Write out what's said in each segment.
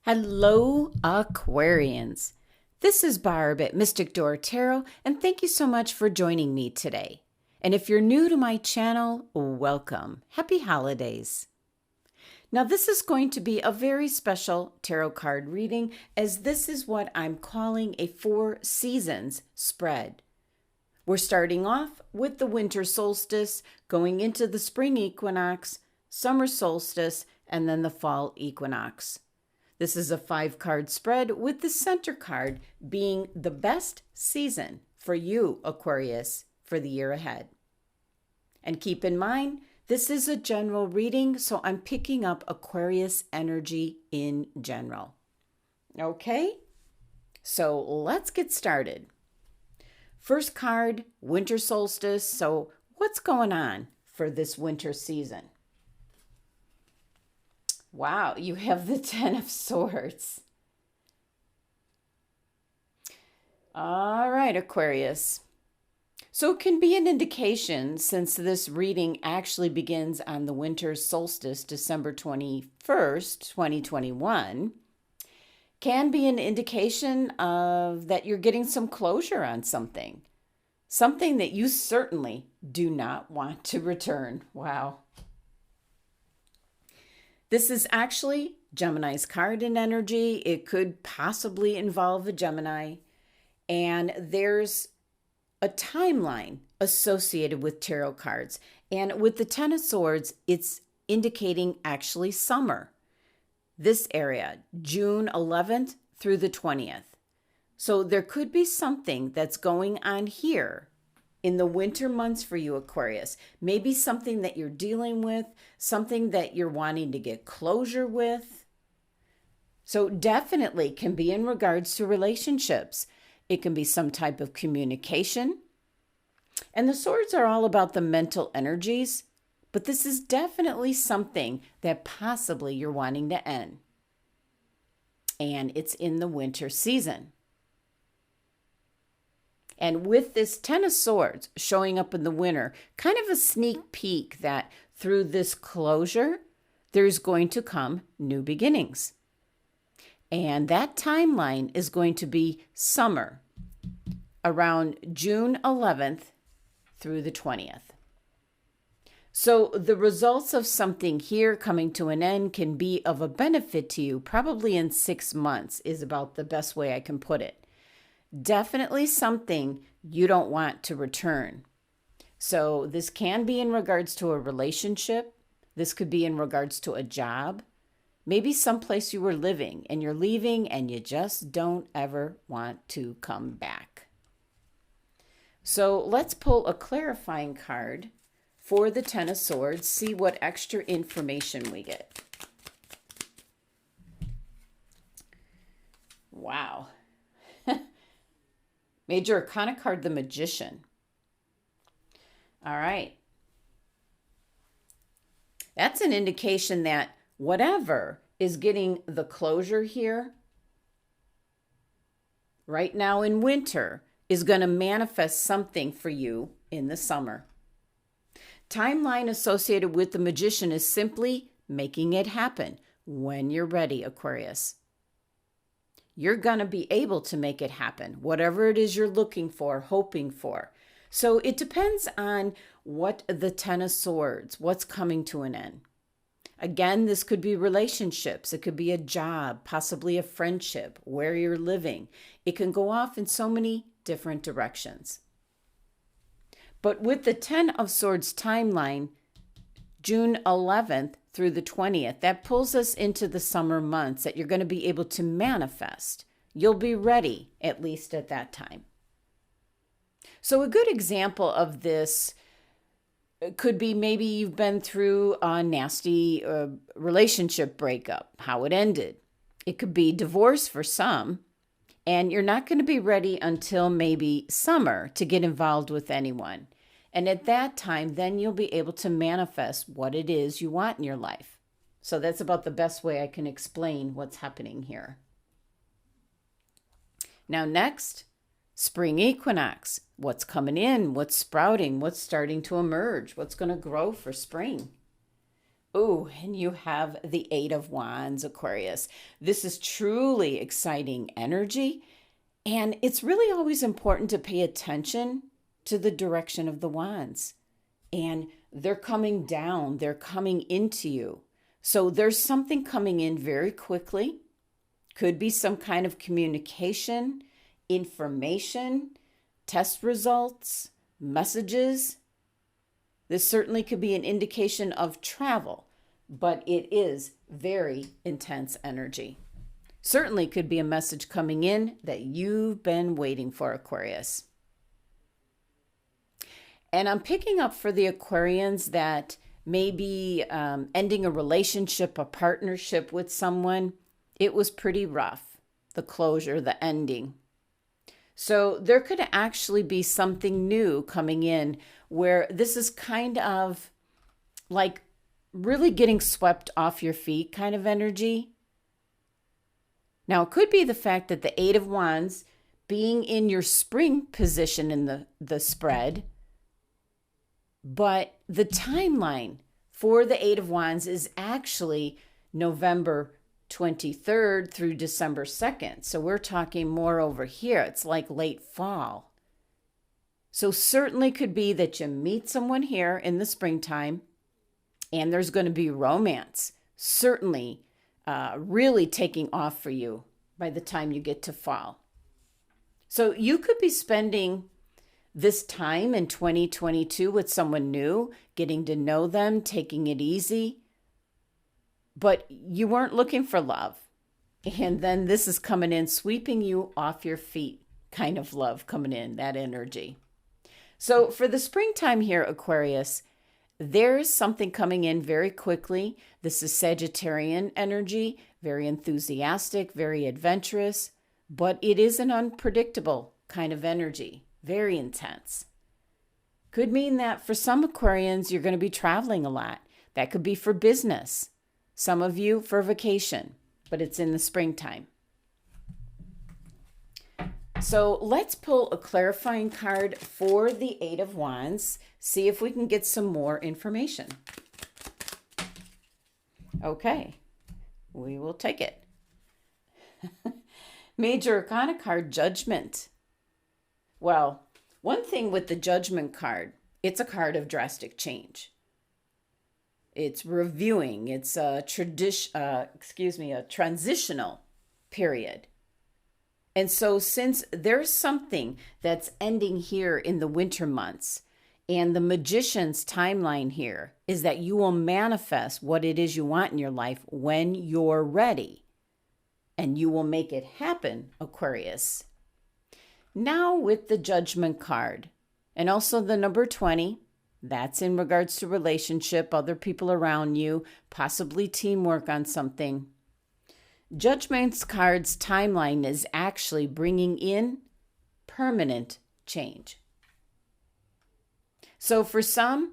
Hello, Aquarians. This is Barb at Mystic Door Tarot, and thank you so much for joining me today. And if you're new to my channel, welcome. Happy holidays. Now, this is going to be a very special tarot card reading, as this is what I'm calling a 4 seasons spread. We're starting off with the winter solstice, going into the spring equinox, summer solstice, and then the fall equinox. This is a 5-card spread, with the center card being the best season for you, Aquarius, for the year ahead. And keep in mind, this is a general reading, so I'm picking up Aquarius energy in general. Okay, so let's get started. First card, winter solstice. So what's going on for this winter season? Wow, you have the 10 of Swords. All right, Aquarius. So it can be an indication, since this reading actually begins on the winter solstice, December 21st, 2021, can be an indication of that you're getting some closure on something that you certainly do not want to return. Wow. This is actually Gemini's card in energy. It could possibly involve a Gemini. And there's a timeline associated with tarot cards. And with the 10 of Swords, it's indicating actually summer. This area, June 11th through the 20th. So there could be something that's going on here in the winter months for you, Aquarius. Maybe something that you're dealing with, something that you're wanting to get closure with. So definitely can be in regards to relationships. It can be some type of communication. And the swords are all about the mental energies, but this is definitely something that possibly you're wanting to end. And it's in the winter season. And with this 10 of Swords showing up in the winter, kind of a sneak peek that through this closure, there's going to come new beginnings. And that timeline is going to be summer, around June 11th through the 20th. So the results of something here coming to an end can be of a benefit to you, probably in 6 months is about the best way I can put it. Definitely something you don't want to return. So this can be in regards to a relationship. This could be in regards to a job. Maybe someplace you were living and you're leaving and you just don't ever want to come back. So let's pull a clarifying card for the 10 of Swords, see what extra information we get. Wow. Major Arcana card, the Magician. All right. That's an indication that whatever is getting the closure here right now in winter is going to manifest something for you in the summer. Timeline associated with the Magician is simply making it happen when you're ready, Aquarius. You're going to be able to make it happen, whatever it is you're looking for, hoping for. So it depends on what the 10 of Swords, what's coming to an end. Again, this could be relationships. It could be a job, possibly a friendship, where you're living. It can go off in so many different directions. But with the 10 of Swords timeline, June 11th through the 20th, that pulls us into the summer months that you're going to be able to manifest. You'll be ready, at least at that time. So a good example of this could be maybe you've been through a nasty relationship breakup, how it ended. It could be divorce for some, and you're not going to be ready until maybe summer to get involved with anyone. And at that time, then you'll be able to manifest what it is you want in your life. So that's about the best way I can explain what's happening here. Now next, spring equinox. What's coming in? What's sprouting? What's starting to emerge? What's going to grow for spring? Oh, and you have the Eight of Wands, Aquarius. This is truly exciting energy. And it's really always important to pay attention to the direction of the wands. And they're coming down, they're coming into you. So there's something coming in very quickly. Could be some kind of communication, information, test results, messages. This certainly could be an indication of travel, but it is very intense energy. Certainly could be a message coming in that you've been waiting for, Aquarius. And I'm picking up for the Aquarians that may be ending a relationship, a partnership with someone. It was pretty rough, the closure, the ending. So there could actually be something new coming in where this is kind of like really getting swept off your feet kind of energy. Now, it could be the fact that the Eight of Wands being in your spring position in the spread, but the timeline for the Eight of Wands is actually November 23rd through December 2nd. So we're talking more over here. It's like late fall. So certainly could be that you meet someone here in the springtime and there's going to be romance. Certainly really taking off for you by the time you get to fall. So you could be spending this time in 2022 with someone new, getting to know them, taking it easy. But you weren't looking for love. And then this is coming in, sweeping you off your feet, kind of love coming in, that energy. So for the springtime here, Aquarius, there's something coming in very quickly. This is Sagittarian energy, very enthusiastic, very adventurous, but it is an unpredictable kind of energy, very intense. Could mean that for some Aquarians, you're going to be traveling a lot. That could be for business. Some of you for vacation, but it's in the springtime. So let's pull a clarifying card for the Eight of Wands. See if we can get some more information. Okay, we will take it. Major Arcana card, Judgment. Well, one thing with the Judgment card, it's a card of drastic change. It's reviewing. It's a transitional period. And so since there's something that's ending here in the winter months, and the Magician's timeline here is that you will manifest what it is you want in your life when you're ready. And you will make it happen, Aquarius. Now with the Judgment card, and also the number 20, that's in regards to relationship, other people around you, possibly teamwork on something. Judgment's card's timeline is actually bringing in permanent change. So for some,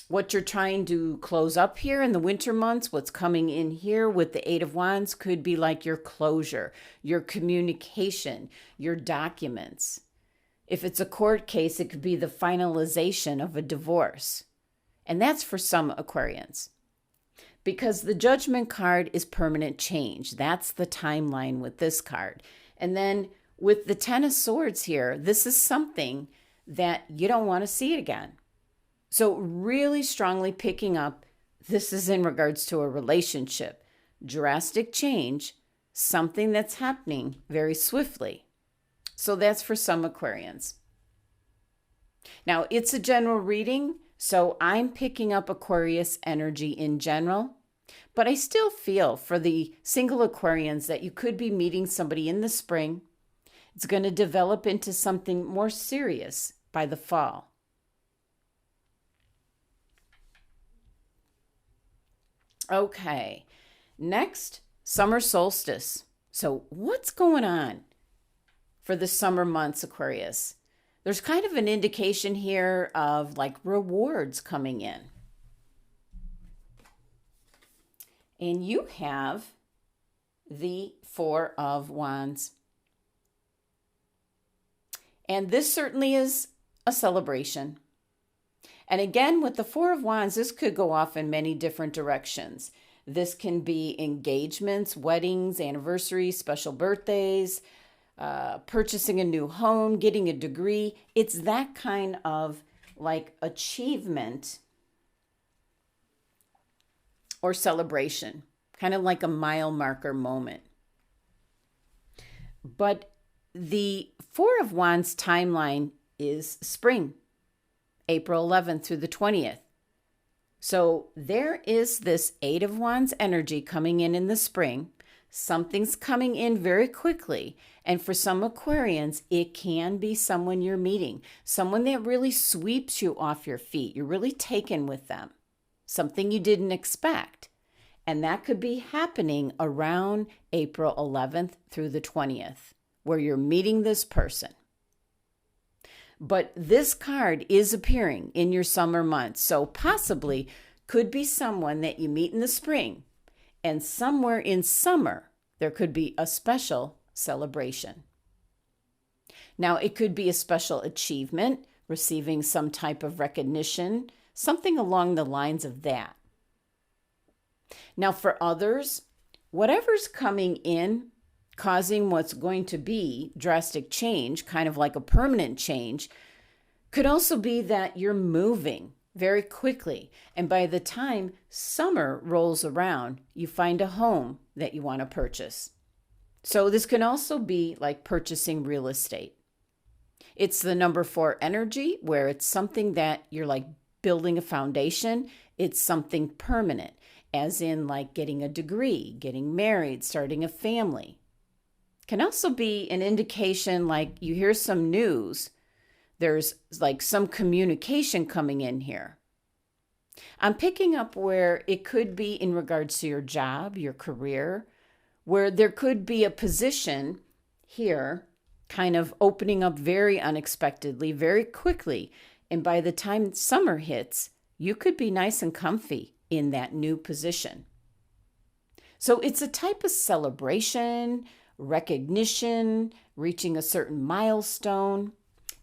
what you're trying to close up here in the winter months, what's coming in here with the Eight of Wands could be like your closure, your communication, your documents. If it's a court case, it could be the finalization of a divorce. And that's for some Aquarians. Because the Judgment card is permanent change. That's the timeline with this card. And then with the Ten of Swords here, this is something that you don't want to see it again. So really strongly picking up, this is in regards to a relationship. Drastic change, something that's happening very swiftly. So that's for some Aquarians. Now, it's a general reading, so I'm picking up Aquarius energy in general, but I still feel for the single Aquarians that you could be meeting somebody in the spring. It's going to develop into something more serious by the fall. Okay, next, summer solstice. So what's going on for the summer months, Aquarius? There's kind of an indication here of like rewards coming in. And you have the Four of Wands. And this certainly is a celebration. And again, with the Four of Wands, this could go off in many different directions. This can be engagements, weddings, anniversaries, special birthdays, purchasing a new home, getting a degree. It's that kind of like achievement or celebration, kind of like a mile marker moment. But the Four of Wands timeline is spring, April 11th through the 20th. So there is this Eight of Wands energy coming in the spring. Something's coming in very quickly. And for some Aquarians, it can be someone you're meeting, someone that really sweeps you off your feet. You're really taken with them, something you didn't expect. And that could be happening around April 11th through the 20th, where you're meeting this person. But this card is appearing in your summer months. So possibly could be someone that you meet in the spring. And somewhere in summer, there could be a special celebration. Now, it could be a special achievement, receiving some type of recognition, something along the lines of that. Now, for others, whatever's coming in, causing what's going to be drastic change, kind of like a permanent change, could also be that you're moving very quickly. And by the time summer rolls around, you find a home that you want to purchase. So this can also be like purchasing real estate. It's the number 4 energy, where it's something that you're like building a foundation. It's something permanent, as in like getting a degree, getting married, starting a family. Can also be an indication like you hear some news. There's like some communication coming in here. I'm picking up where it could be in regards to your job, your career, where there could be a position here kind of opening up very unexpectedly, very quickly. And by the time summer hits, you could be nice and comfy in that new position. So it's a type of celebration, recognition, reaching a certain milestone,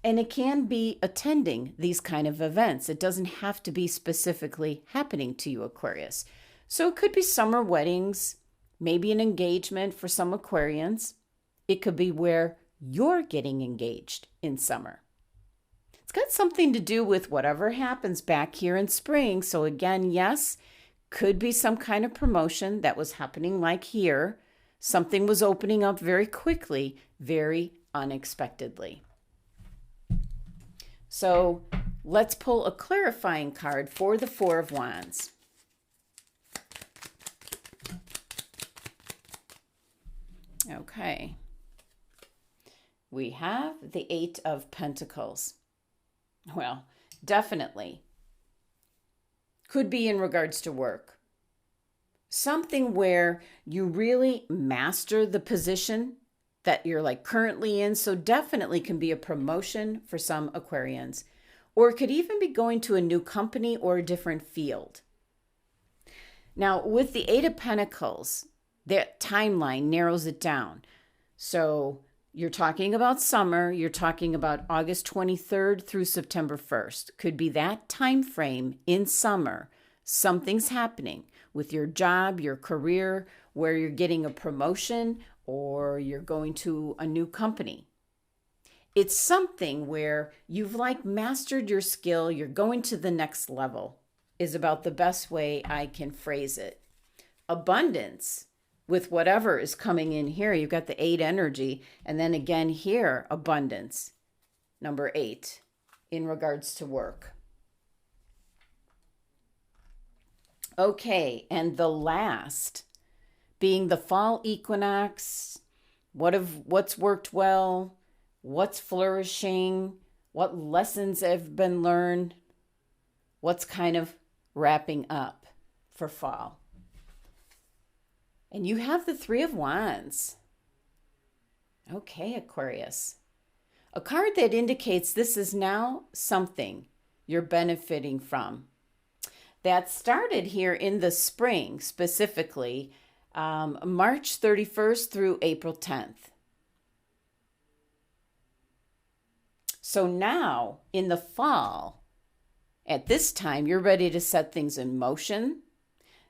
and it can be attending these kind of events. It doesn't have to be specifically happening to you, Aquarius. So it could be summer weddings, maybe an engagement for some Aquarians. It could be where you're getting engaged in summer. It's got something to do with whatever happens back here in spring. So again, yes, could be some kind of promotion that was happening like here. Something was opening up very quickly, very unexpectedly. So let's pull a clarifying card for the Four of Wands. Okay. We have the Eight of Pentacles. Well, definitely. Could be in regards to work. Something where you really master the position that you're like currently in. So definitely can be a promotion for some Aquarians. Or it could even be going to a new company or a different field. Now, with the Eight of Pentacles, that timeline narrows it down. So you're talking about summer, you're talking about August 23rd through September 1st. Could be that time frame in summer. Something's happening with your job, your career, where you're getting a promotion or you're going to a new company. It's something where you've like mastered your skill, you're going to the next level, is about the best way I can phrase it. Abundance with whatever is coming in here. You've got the 8 energy, and then again here, abundance, number 8, in regards to work. Okay, and the last being the fall equinox. What's worked well, what's flourishing, what lessons have been learned, what's kind of wrapping up for fall. And you have the Three of Wands. Okay, Aquarius. A card that indicates this is now something you're benefiting from. That started here in the spring, specifically March 31st through April 10th. So now in the fall, At this time, you're ready to set things in motion.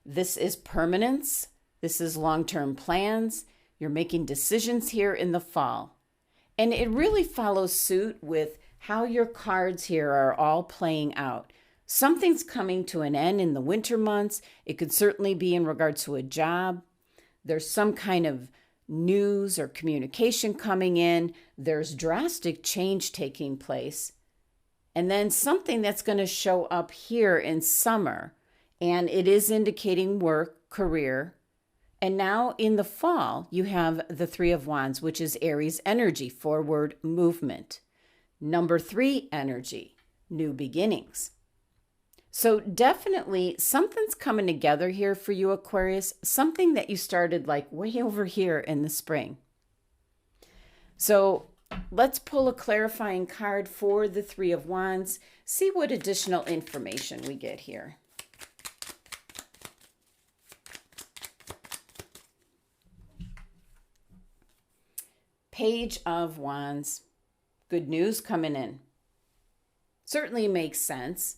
This is permanence. This is long-term plans. You're making decisions here in the fall. And it really follows suit with how your cards here are all playing out. Something's coming to an end in the winter months. It could certainly be in regards to a job. There's some kind of news or communication coming in. There's drastic change taking place. And then something that's going to show up here in summer. And it is indicating work, career. And now in the fall, you have the Three of Wands, which is Aries energy, forward movement. Number 3 energy, new beginnings. So definitely something's coming together here for you, Aquarius, something that you started like way over here in the spring. So let's pull a clarifying card for the Three of Wands, see what additional information we get here. Page of Wands. Good news coming in. Certainly makes sense.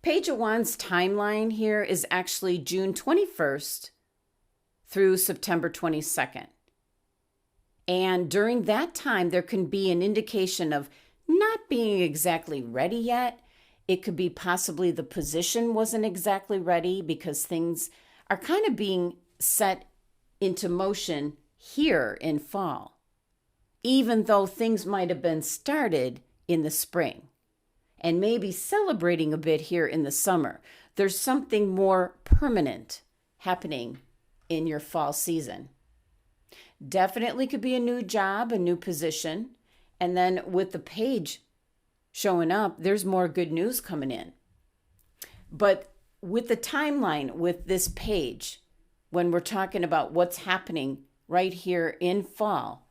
Page of Wands timeline here is actually June 21st through September 22nd. And during that time, there can be an indication of not being exactly ready yet. It could be possibly the position wasn't exactly ready because things are kind of being set into motion here in fall, even though things might have been started in the spring. And maybe celebrating a bit here in the summer. There's something more permanent happening in your fall season. Definitely could be a new job, a new position. And then with the page showing up, there's more good news coming in. But with the timeline with this page, when we're talking about what's happening right here in fall,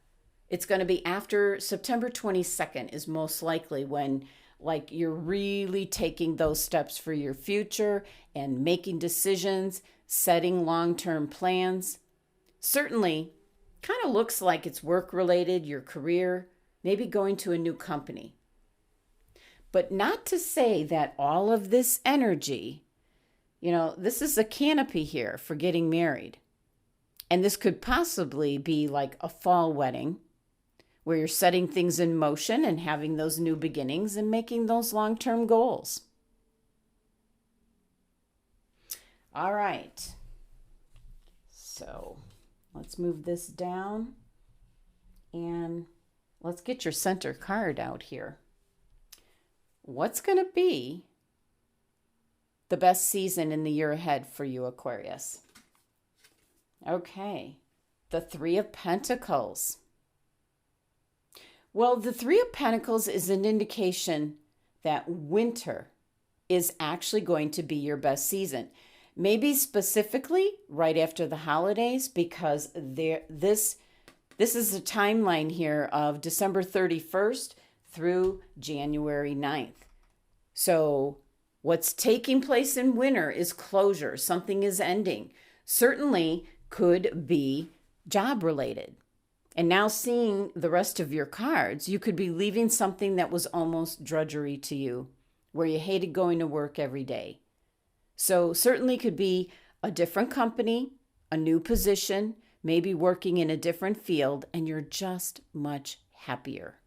it's going to be after September 22nd is most likely when like you're really taking those steps for your future and making decisions, setting long-term plans. Certainly kind of looks like it's work-related, your career, maybe going to a new company. But not to say that all of this energy, this is a canopy here for getting married. And this could possibly be like a fall wedding, where you're setting things in motion and having those new beginnings and making those long-term goals. All right. So let's move this down and let's get your center card out here. What's going to be the best season in the year ahead for you, Aquarius? Okay. The Three of Pentacles. Well, the Three of Pentacles is an indication that winter is actually going to be your best season. Maybe specifically right after the holidays, because this is a timeline here of December 31st through January 9th. So what's taking place in winter is closure. Something is ending. Certainly could be job related. And now seeing the rest of your cards, you could be leaving something that was almost drudgery to you, where you hated going to work every day. So certainly could be a different company, a new position, maybe working in a different field, and you're just much happier.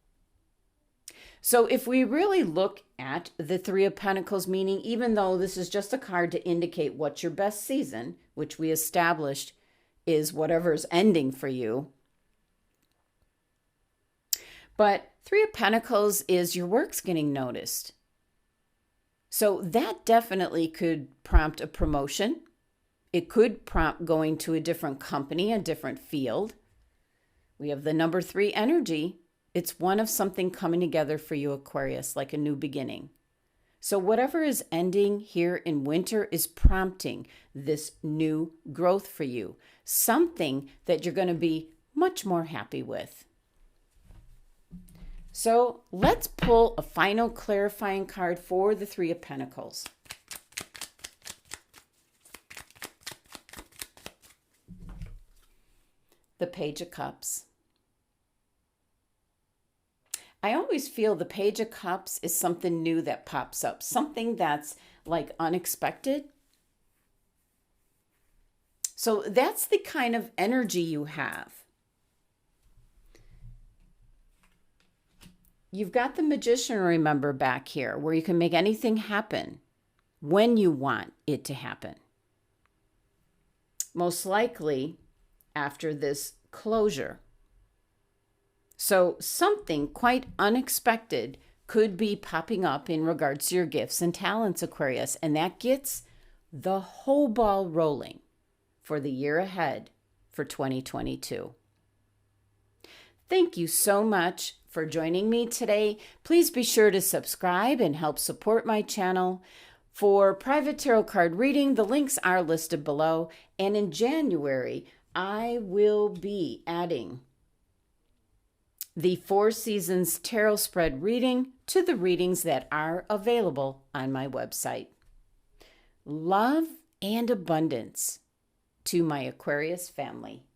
So if we really look at the Three of Pentacles, meaning even though this is just a card to indicate what's your best season, which we established is whatever's ending for you, but Three of Pentacles is your work's getting noticed. So that definitely could prompt a promotion. It could prompt going to a different company, a different field. We have the number 3 energy. It's one of something coming together for you, Aquarius, like a new beginning. So whatever is ending here in winter is prompting this new growth for you. Something that you're going to be much more happy with. So let's pull a final clarifying card for the Three of Pentacles. The Page of Cups. I always feel the Page of Cups is something new that pops up, something that's like unexpected. So that's the kind of energy you have. You've got the Magician, remember, back here, where you can make anything happen when you want it to happen. Most likely after this closure. So something quite unexpected could be popping up in regards to your gifts and talents, Aquarius, and that gets the whole ball rolling for the year ahead for 2022. Thank you so much for joining me today. Please be sure to subscribe and help support my channel. For private tarot card reading, the links are listed below. And in January, I will be adding the 4 Seasons Tarot Spread reading to the readings that are available on my website. Love and abundance to my Aquarius family.